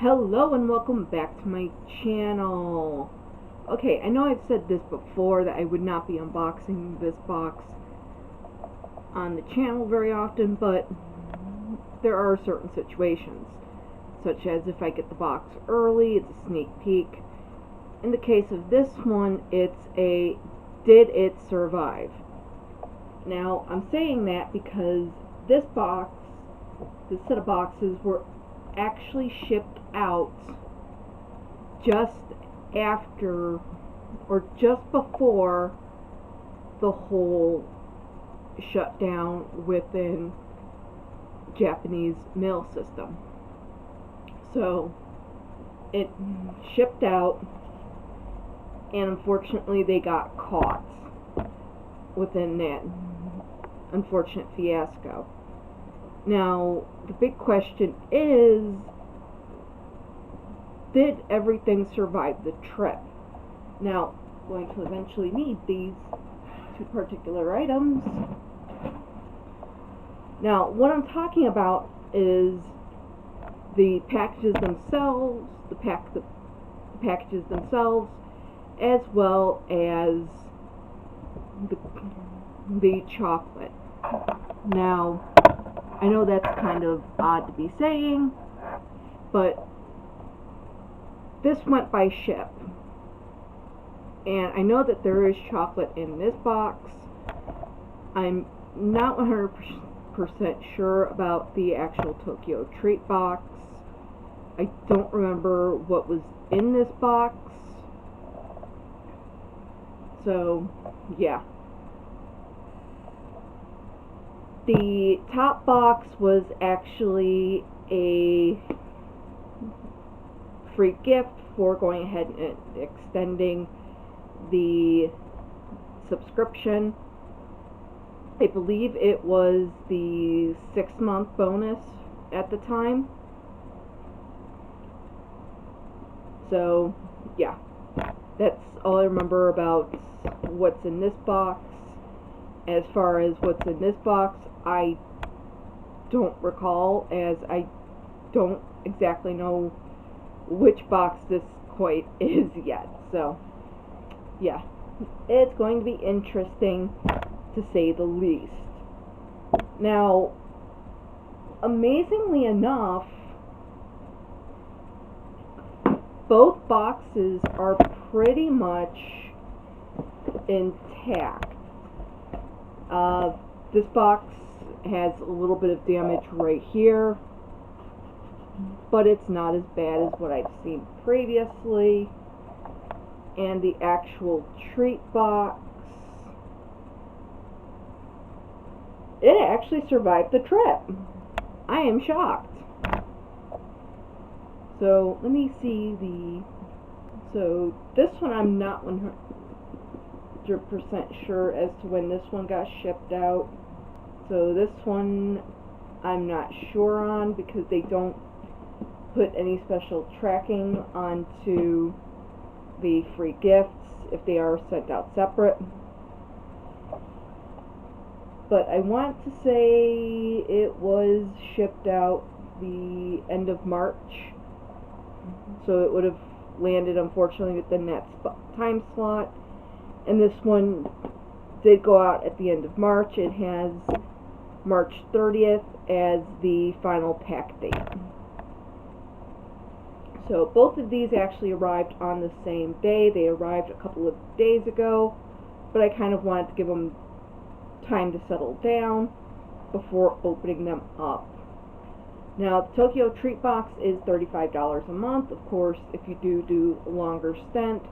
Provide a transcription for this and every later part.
Hello and welcome back to my channel. Okay, I know I've said this before that I would not be unboxing this box on the channel very often, but there are certain situations, such as if I get the box early, it's a sneak peek. In the case of this one, it's a did it survive? Now, I'm saying that because this set of boxes were actually shipped out just after or just before the whole shutdown within Japanese mail system. So it shipped out, and unfortunately they got caught within that unfortunate fiasco. Now, the big question is, did everything survive the trip? Now, I'm going to eventually need these two particular items. Now, what I'm talking about is the packages themselves, the packages themselves, as well as the chocolate. Now, I know that's kind of odd to be saying, but this went by ship. And I know that there is chocolate in this box. I'm not 100% sure about the actual Tokyo Treat box. I don't remember what was in this box. So, yeah. The top box was actually a free gift for going ahead and extending the subscription. I believe it was the 6-month bonus at the time. So, yeah. That's all I remember about what's in this box. As far as what's in this box, I don't recall, as I don't exactly know which box this quite is yet. So, yeah, it's going to be interesting to say the least. Now, amazingly enough, both boxes are pretty much intact. This box has a little bit of damage right here, but it's not as bad as what I've seen previously. And the actual treat box, it actually survived the trip. I am shocked. So let me see so this one I'm not 100% sure as to when this one got shipped out. So this one I'm not sure on, because they don't put any special tracking onto the free gifts if they are sent out separate. But I want to say it was shipped out the end of March, so it would have landed unfortunately within that time slot. And this one did go out at the end of March. It has March 30th as the final pack date. So both of these actually arrived on the same day. They arrived a couple of days ago, but I kind of wanted to give them time to settle down before opening them up. Now, the Tokyo Treat box is $35 a month. Of course, if you do a longer stint,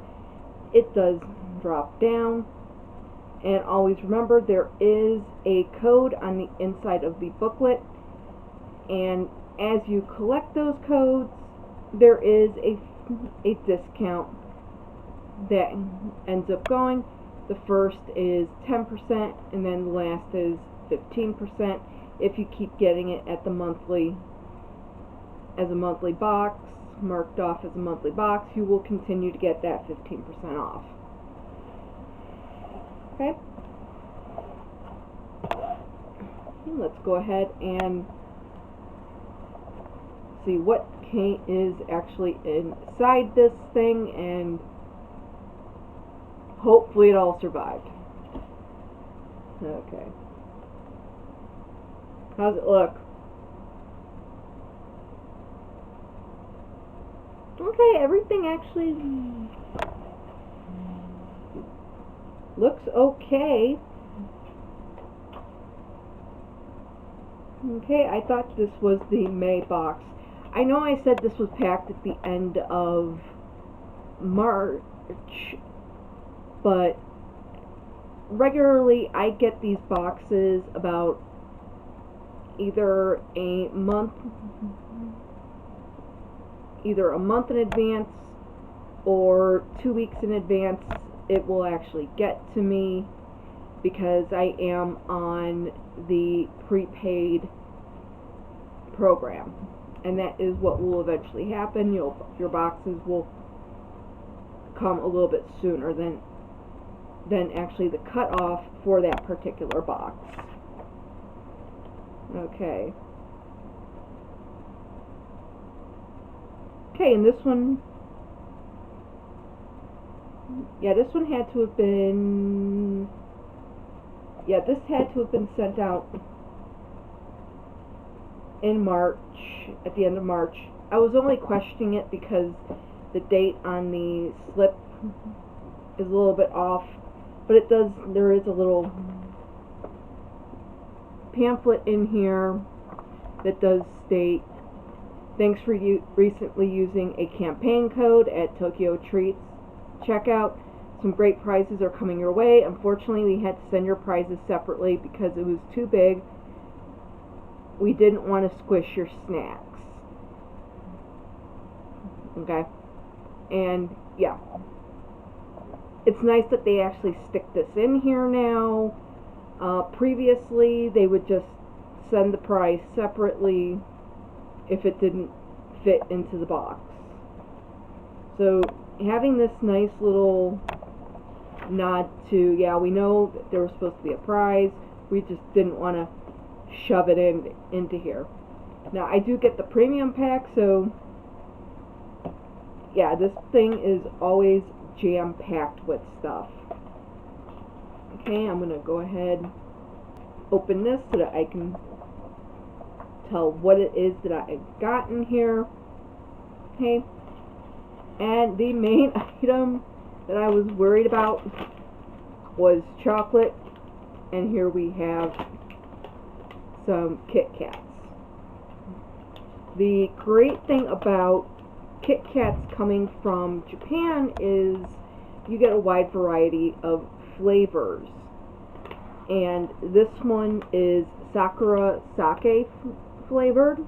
it does drop down. And always remember, there is a code on the inside of the booklet, and as you collect those codes, there is a discount that ends up going. The first is 10%, and then the last is 15%. If you keep getting it at the monthly, as a monthly box, marked off as a monthly box, you will continue to get that 15% off. Okay? Let's go ahead and see what is actually inside this thing, and hopefully it all survived. Okay. How's it look? Okay, everything actually looks okay. Okay, I thought this was the May box. I know I said this was packed at the end of March, but regularly I get these boxes about either a month in advance or 2 weeks in advance. It will actually get to me because I am on the prepaid program, and that is what will eventually happen. Your boxes will come a little bit sooner than actually the cutoff for that particular box. Okay. Okay, and this one, yeah, this one had to have been, yeah, this had to have been sent out in March, at the end of March. I was only questioning it because the date on the slip is a little bit off, but there is a little pamphlet in here that does state, thanks for recently using a campaign code at Tokyo Treats checkout. Some great prizes are coming your way. Unfortunately, we had to send your prizes separately because it was too big. We didn't want to squish your snacks. Okay? And yeah, it's nice that they actually stick this in here now. Previously, they would just send the prize separately if it didn't fit into the box. So having this nice little nod to, yeah, we know that there was supposed to be a prize, we just didn't want to shove it into here. Now I do get the premium pack, so yeah, this thing is always jam-packed with stuff. Okay, I'm gonna go ahead, open this so that I can tell what it is that I've gotten here. Okay, and the main item that I was worried about was chocolate, and here we have some Kit Kats. The great thing about Kit Kats coming from Japan is you get a wide variety of flavors, and this one is Sakura Sake flavored,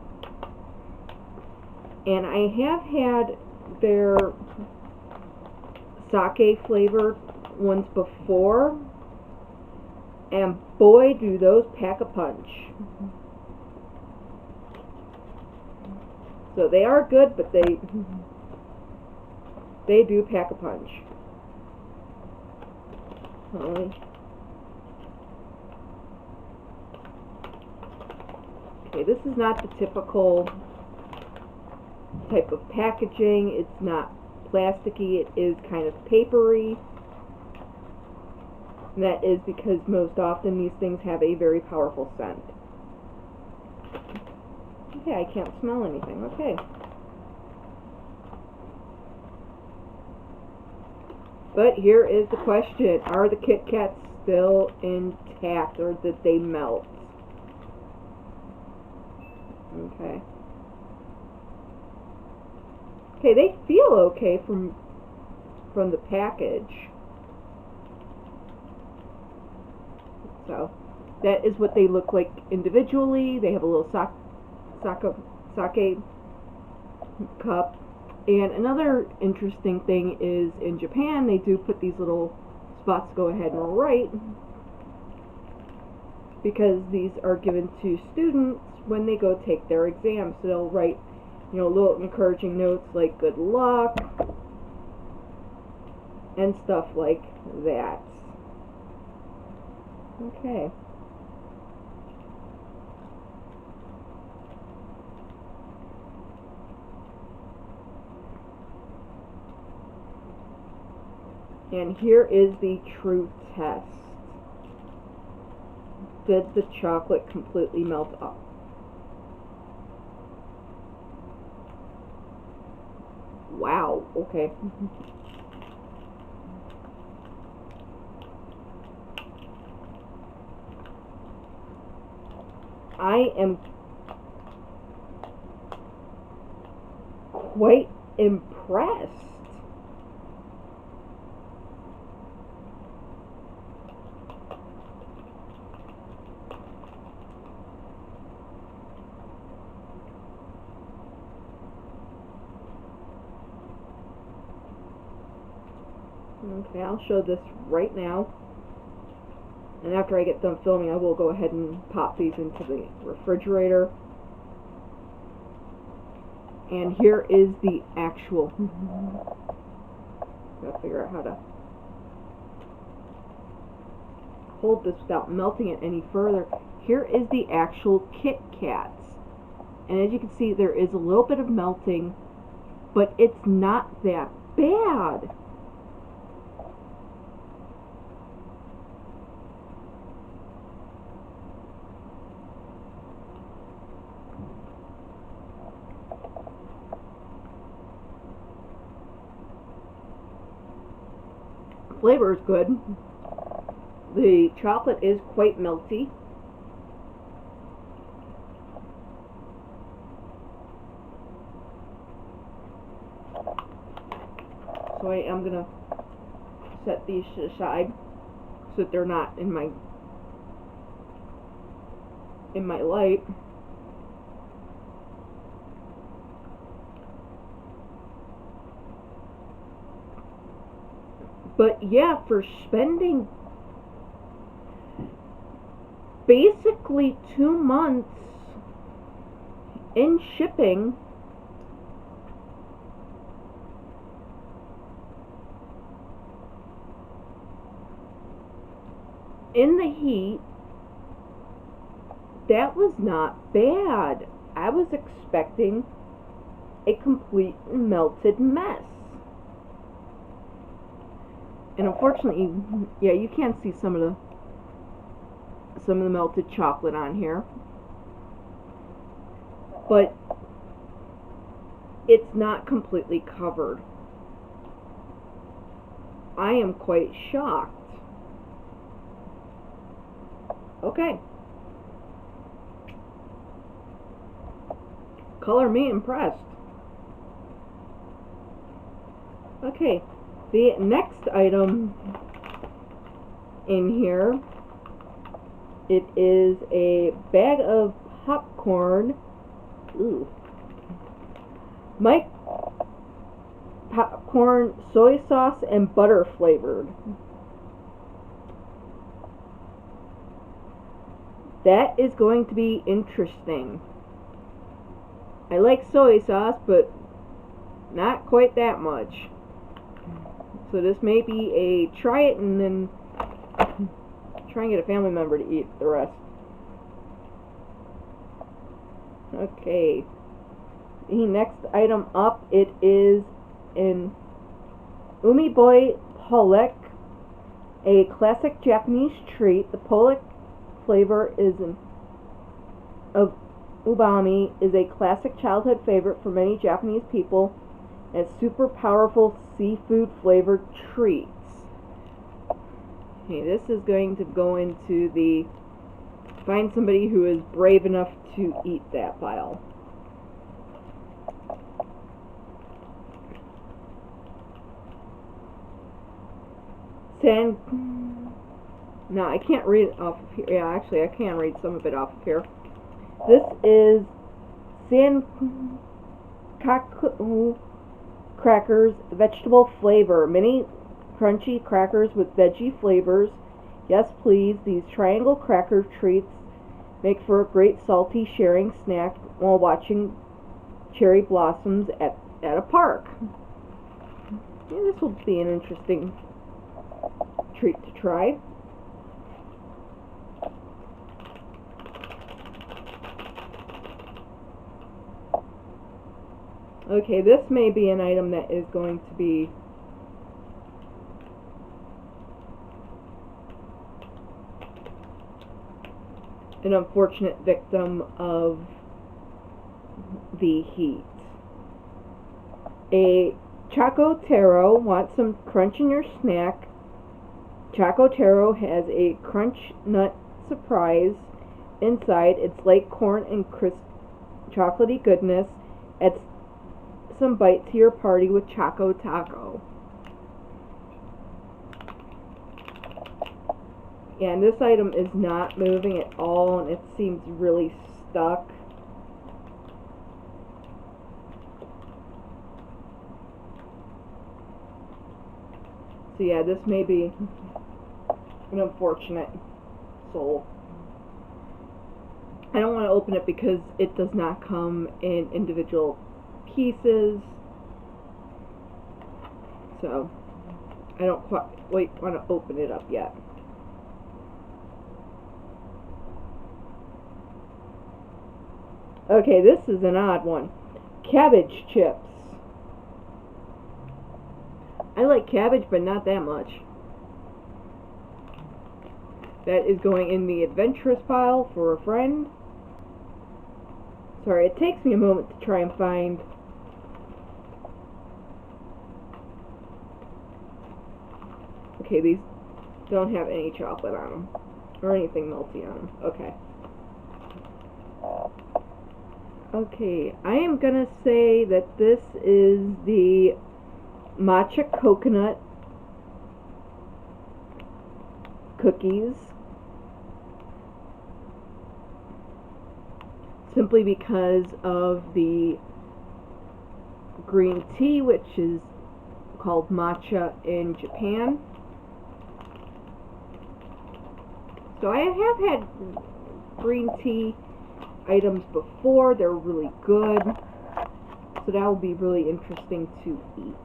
and I have had their sake flavored ones before, and boy do those pack a punch. So they are good, but they do pack a punch. Okay, this is not the typical type of packaging. It's not plasticky, it is kind of papery. And that is because most often these things have a very powerful scent. Okay, I can't smell anything. Okay. But here is the question. Are the Kit Kats still intact, or did they melt? Okay. Okay, they feel okay from the package. So, that is what they look like individually. They have a little sake cup. And another interesting thing is in Japan, they do put these little spots to go ahead and write, because these are given to students when they go take their exams. So they'll write, you know, little encouraging notes like good luck and stuff like that. Okay. And here is the true test. Did the chocolate completely melt up? Wow, okay. I am quite impressed. Okay, I'll show this right now. And after I get done filming, I will go ahead and pop these into the refrigerator. And here is the actual. Gotta figure out how to hold this without melting it any further. Here is the actual Kit Kats. And as you can see, there is a little bit of melting, but it's not that bad. Flavor is good. The chocolate is quite melty. So I am gonna set these aside so that they're not in my light. But yeah, for spending basically 2 months in shipping, in the heat, that was not bad. I was expecting a complete melted mess. And unfortunately, yeah, you can see some of the melted chocolate on here. But it's not completely covered. I am quite shocked. Okay. Color me impressed. Okay. The next item in here, it is a bag of popcorn. Ooh. Mike popcorn, soy sauce and butter flavored. That is going to be interesting. I like soy sauce, but not quite that much. So this may be a try it and then try and get a family member to eat the rest. Okay. The next item up, it is an Umi Boy Polek, a classic Japanese treat. The Polek flavor of umami is a classic childhood favorite for many Japanese people. And super powerful seafood flavored treats. Okay, this is going to go into the find somebody who is brave enough to eat that pile. No, I can't read it off of here. Yeah, actually, I can read some of it off of here. This is Sankaku crackers, vegetable flavor. Mini crunchy crackers with veggie flavors. Yes, please. These triangle cracker treats make for a great salty sharing snack while watching cherry blossoms at a park. Yeah, this will be an interesting treat to try. Okay, this may be an item that is going to be an unfortunate victim of the heat. A Chocotero wants some crunch in your snack. Chocotero has a crunch nut surprise inside. It's like corn and crisp chocolatey goodness. Add some bite to your party with Choco Taco. And this item is not moving at all, and it seems really stuck. So yeah, this may be an unfortunate soul. I don't want to open it because it does not come in individual pieces. So I don't quite want to open it up yet. Okay, this is an odd one. Cabbage chips. I like cabbage, but not that much. That is going in the adventurous pile for a friend. Sorry, it takes me a moment to try and find. Okay, these don't have any chocolate on them. Or anything melty on them. Okay. Okay, I am gonna say that this is the matcha coconut cookies, simply because of the green tea, which is called matcha in Japan. So I have had green tea items before. They're really good, so that will be really interesting to eat.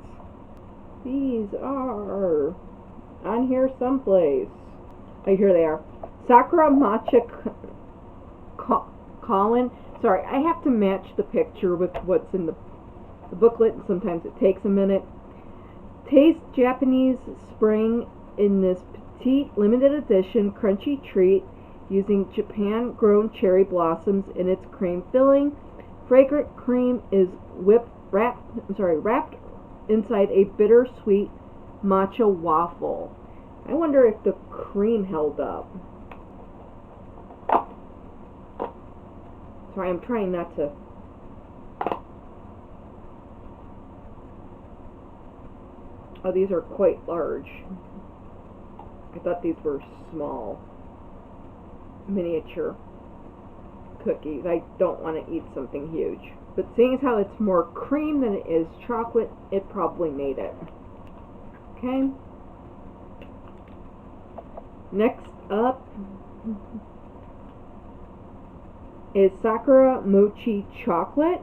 These are on here someplace. Oh, here they are. Sakura Matcha Colin. Sorry, I have to match the picture with what's in the booklet, and sometimes it takes a minute. Taste Japanese spring in this petite limited edition crunchy treat using Japan-grown cherry blossoms in its cream filling. Fragrant cream is wrapped inside a bittersweet matcha waffle. I wonder if the cream held up. Sorry, I'm trying not to. Oh, these are quite large. I thought these were small, miniature cookies. I don't want to eat something huge. But seeing as how it's more cream than it is chocolate, it probably made it. Okay. Next up is Sakura Mochi Chocolate.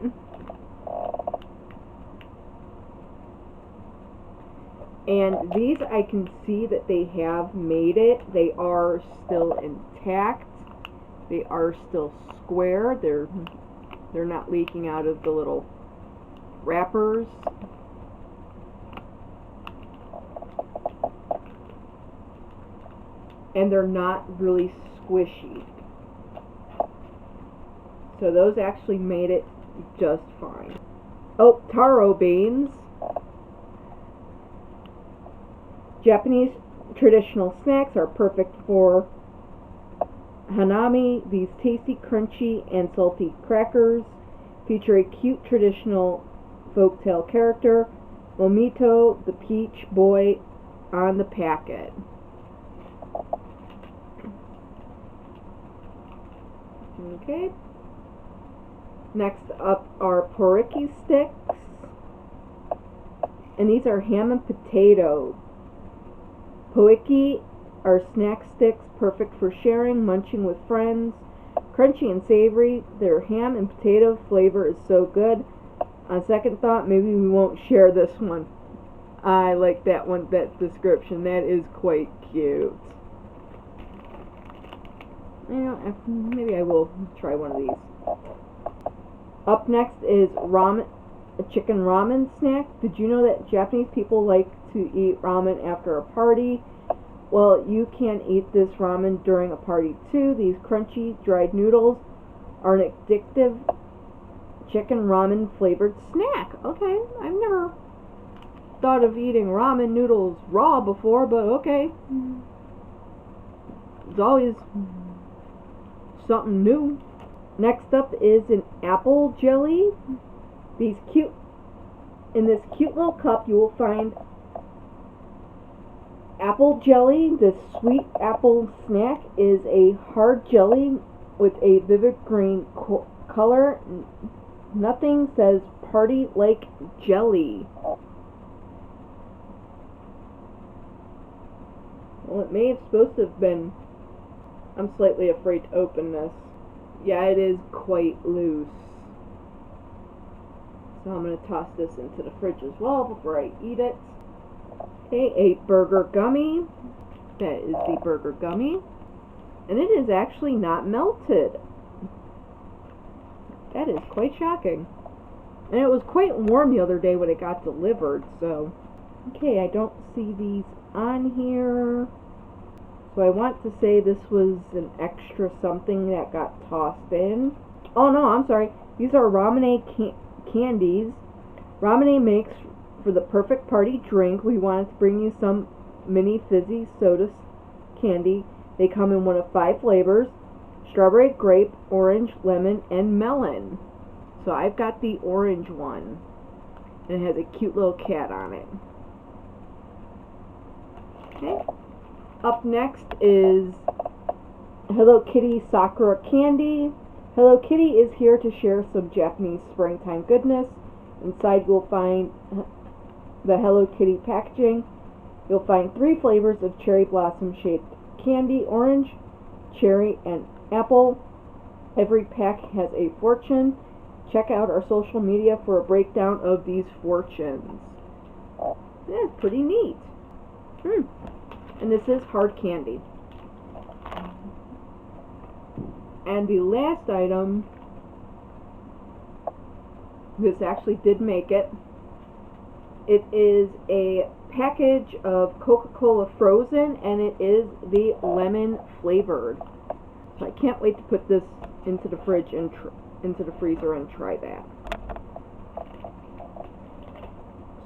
And these, I can see that they have made it. They are still intact. They are still square. They're not leaking out of the little wrappers. And they're not really squishy. So those actually made it just fine. Oh, taro beans. Japanese traditional snacks are perfect for hanami. These tasty, crunchy, and salty crackers feature a cute traditional folktale character, Momito, the peach boy, on the packet. Okay. Next up are poriki sticks. And these are ham and potato. Poriki are snack sticks perfect for sharing, munching with friends. Crunchy and savory, their ham and potato flavor is so good. On second thought, maybe we won't share this one. I like that one, that description. That is quite cute. You know, maybe I will try one of these. Up next is ramen, a chicken ramen snack. Did you know that Japanese people like to eat ramen after a party well, you can eat this ramen during a party too. These crunchy dried noodles are an addictive chicken ramen flavored snack. Okay, I've never thought of eating ramen noodles raw before, but okay. It's always something new. Next up is an apple jelly. In this cute little cup you will find apple jelly. This sweet apple snack is a hard jelly with a vivid green color. Nothing says party like jelly. Well, it may have supposed to have been. I'm slightly afraid to open this. Yeah, it is quite loose. So I'm going to toss this into the fridge as well before I eat it. Okay, a burger gummy. That is the burger gummy. And it is actually not melted. That is quite shocking. And it was quite warm the other day when it got delivered, so. Okay, I don't see these on here. So I want to say this was an extra something that got tossed in. Oh no, I'm sorry. These are Ramune candies. Ramune makes for the perfect party drink. We wanted to bring you some mini fizzy soda candy. They come in one of 5 flavors: strawberry, grape, orange, lemon, and melon. So I've got the orange one. And it has a cute little cat on it. Okay. Up next is Hello Kitty Sakura Candy. Hello Kitty is here to share some Japanese springtime goodness. Inside you'll find the Hello Kitty packaging. You'll find 3 flavors of cherry blossom shaped candy: orange, cherry, and apple. Every pack has a fortune. Check out our social media for a breakdown of these fortunes. That's pretty neat. And this is hard candy. And the last item, this actually did make it. It is a package of Coca-Cola Frozen, and it is the lemon flavored. So I can't wait to put this into the fridge and into the freezer and try that.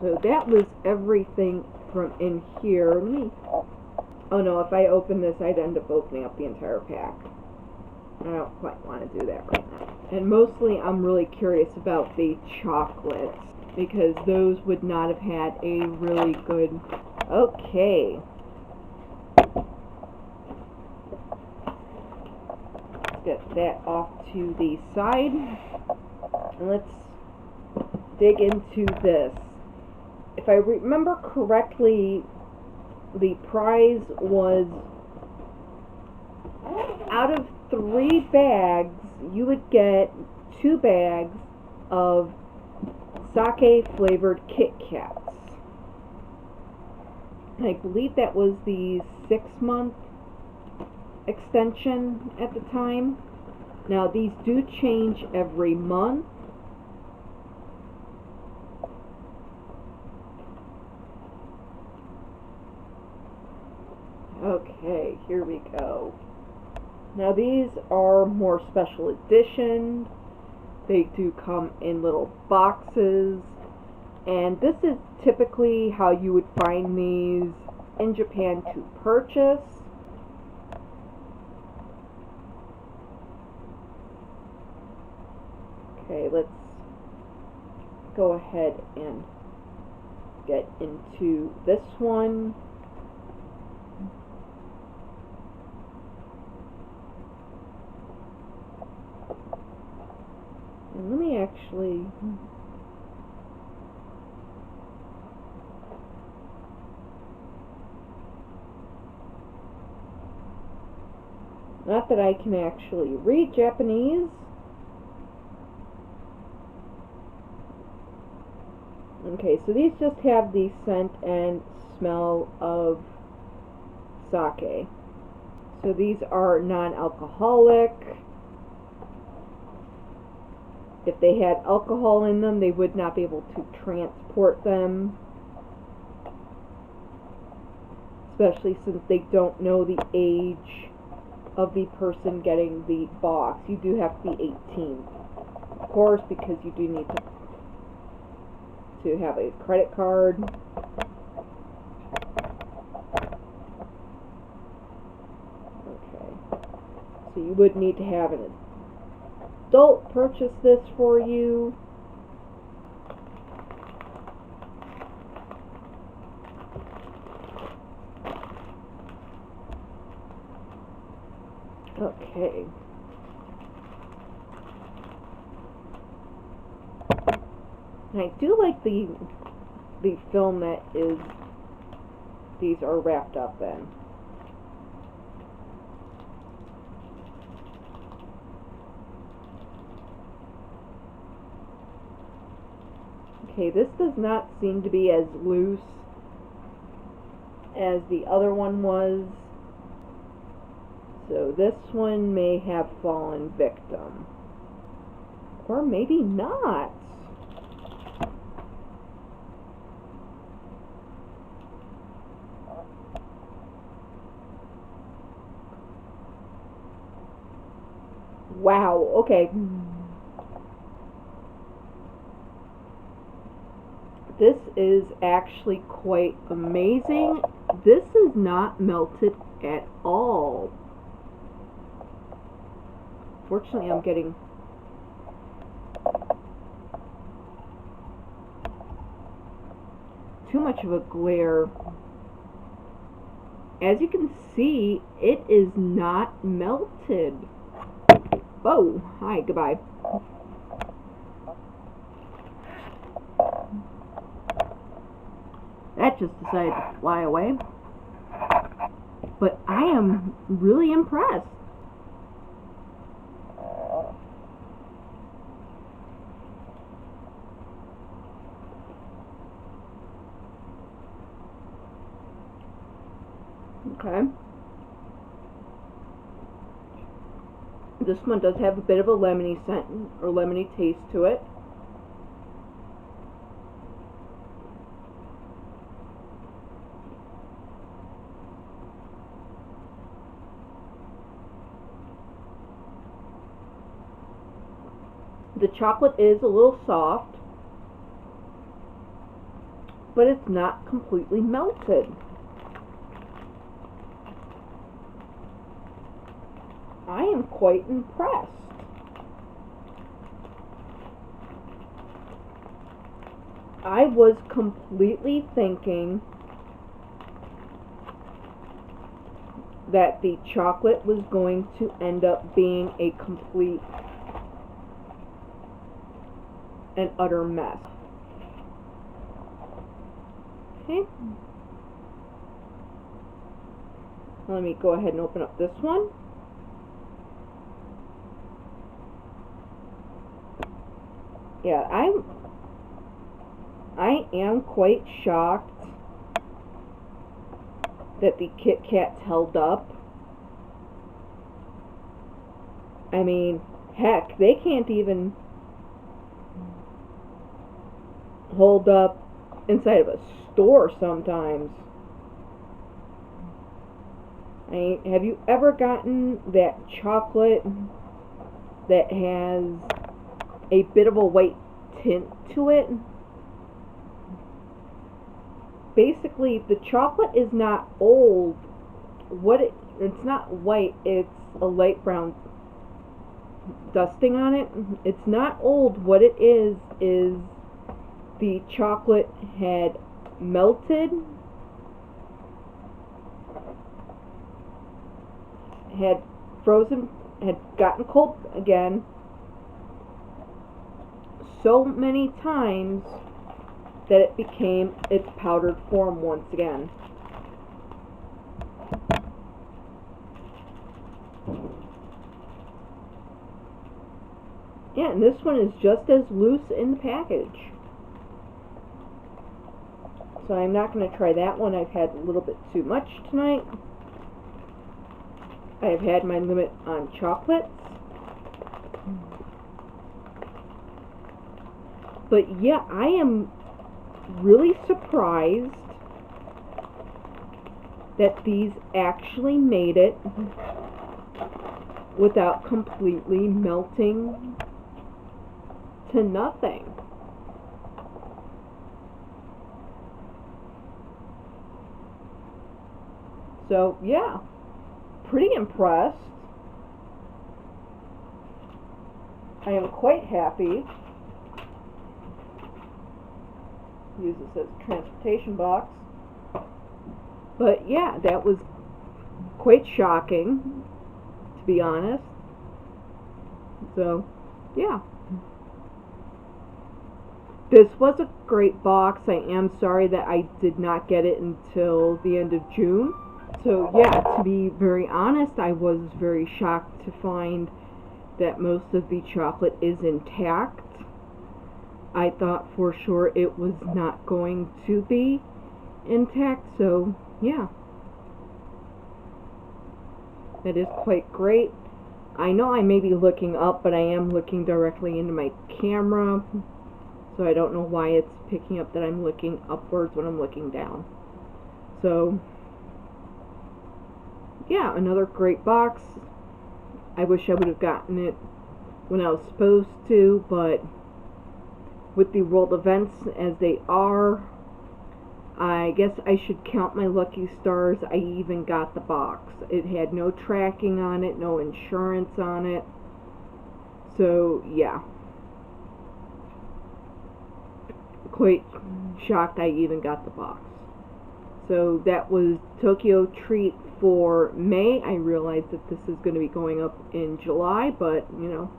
So that was everything from in here. Oh no, if I open this, I'd end up opening up the entire pack. I don't quite want to do that right now. And mostly I'm really curious about the chocolates, because those would not have had a really good... Okay. Let's get that off to the side. And let's dig into this. If I remember correctly, the prize was, out of 3 bags, you would get 2 bags of sake flavored Kit Kats. And I believe that was the 6-month extension at the time. Now these do change every month. Okay, here we go. Now these are more special edition. They do come in little boxes, and this is typically how you would find these in Japan to purchase. Okay, let's go ahead and get into this one. And let me actually... Not that I can actually read Japanese. Okay, so these just have the scent and smell of sake. So these are non-alcoholic. If they had alcohol in them, they would not be able to transport them. especially since they don't know the age of the person getting the box. You do have to be 18, of course, because you do need to have a credit card. Okay, so you would need to have an adult purchase this for you. Okay. And I do like the film that these are wrapped up in. Okay, this does not seem to be as loose as the other one was. So this one may have fallen victim. Or maybe not. Wow, okay. This is actually quite amazing. This is not melted at all. Fortunately, I'm getting too much of a glare. As you can see, it is not melted. Oh, hi, goodbye. That just decided to fly away. But I am really impressed. Okay. This one does have a bit of a lemony scent or lemony taste to it. The chocolate is a little soft, but it's not completely melted. I am quite impressed. I was completely thinking that the chocolate was going to end up being a complete and utter mess. Okay. Let me go ahead and open up this one. Yeah, I am quite shocked that the Kit Kats held up. I mean, heck, they can't even hold up inside of a store sometimes. I mean, have you ever gotten that chocolate that has a bit of a white tint to it? Basically, the chocolate is not old. It's not white, it's a light brown dusting on it. It's not old. What it is the chocolate had melted, had frozen, had gotten cold again so many times that it became its powdered form once again. Yeah, and this one is just as loose in the package. So I'm not going to try that one. I've had a little bit too much tonight. I have had my limit on chocolates. But yeah, I am really surprised that these actually made it without completely melting to nothing. So yeah, pretty impressed. I am quite happy. Use this as a transportation box. But yeah, that was quite shocking, to be honest. So yeah. This was a great box. I am sorry that I did not get it until the end of June. So yeah, to be very honest, I was very shocked to find that most of the chocolate is intact. I thought for sure it was not going to be intact, so yeah. That is quite great. I know I may be looking up, but I am looking directly into my camera, so I don't know why it's picking up that I'm looking upwards when I'm looking down. So yeah, another great box. I wish I would have gotten it when I was supposed to, but with the world events as they are, I guess I should count my lucky stars. I even got the box. It had no tracking on it, no insurance on it. So yeah, quite shocked I even got the box. So that was Tokyo Treat for May. I realize that this is going to be going up in July, but you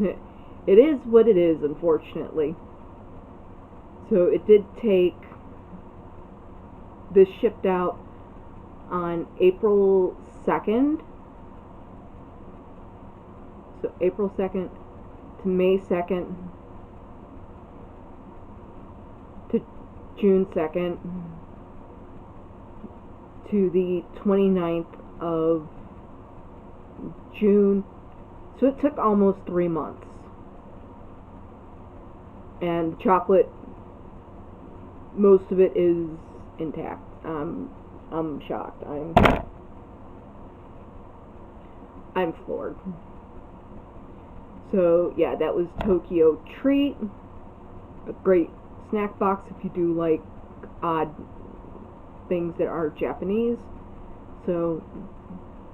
know, it is what it is, unfortunately. So it did take, this shipped out on April 2nd. So April 2nd to May 2nd to June 2nd to the 29th of June. So it took almost 3 months. And chocolate, most of it is intact. I'm shocked. I'm floored. So yeah, that was Tokyo Treat. A great snack box if you do like odd things that are Japanese. So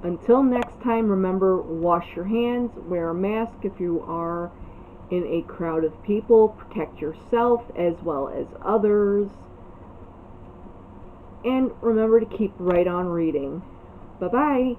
until next time, remember, wash your hands, wear a mask if you are in a crowd of people, protect yourself as well as others, and remember to keep right on reading. Bye-bye.